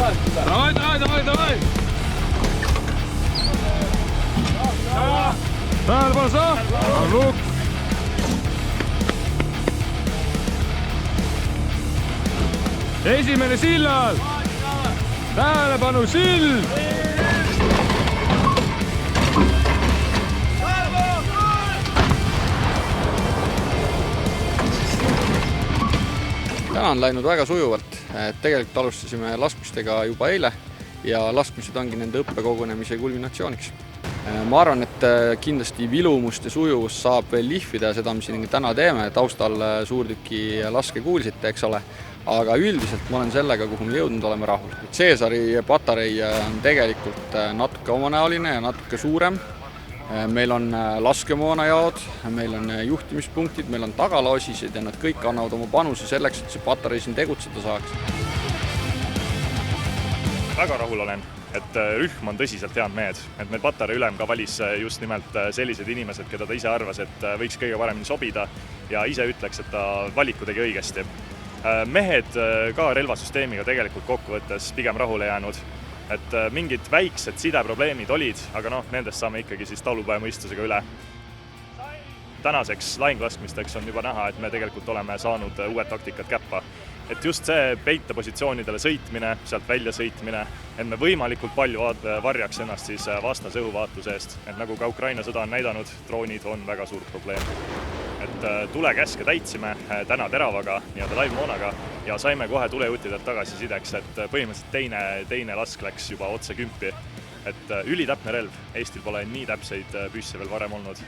Давай, давай, давай, давай! Tähelepanu saa! Lukk! Esimene sillal! Tähelepanu sild! Täna on läinud väga sujuvalt. Tegelikult alustasime laskmistega juba eile ja laskmised ongi nende õppekogunemise kulminatsiooniks. Ma arvan, et kindlasti vilumust ja sujuvust saab veel lihvida seda, mis täna teeme. Taustal suurtüki laske kuulsite, eks ole. Aga üldiselt ma olen sellega, kuhu me jõudnud oleme rahul. Caesari patarei on tegelikult natuke omanäoline ja natuke suurem. Meil on laskemoonajaod, meil on juhtimispunktid, meil on tagalaosised ja nad kõik annavad oma panuse selleks, et see patarei siin tegutseda saaks. Väga rahul olen, et rühm on tõsiselt head mehed, et meil patarei ülem ka valis just nimelt sellised inimesed, keda ta ise arvas, et võiks kõige paremini sobida ja ise ütleks, et ta valiku tegi õigesti. Mehed ka relvasüsteemiga tegelikult kokkuvõttes pigem rahule jäänud. Et mingid väiksed sideprobleemid olid, aga nendest saame ikkagi siis talupoja mõistusega üle. Tänaseks lahinglaskmisteks on juba näha, et me tegelikult oleme saanud uued taktikad käppa. Et just see peitepositsioonidele sõitmine, sealt välja sõitmine, et me võimalikult palju varjaks ennast siis vastase õhuvaatuse eest. Et nagu ka Ukraina sõda on näidanud, droonid on väga suur probleem. Et tulekäske täitsime täna teravaga ja live-moonaga ja saime kohe tulejuhtidelt tagasisideks, et põhimõtteliselt teine lask läks juba otse kümpi. Et ülitäpne relv, Eestil pole nii täpseid püsse veel varem olnud.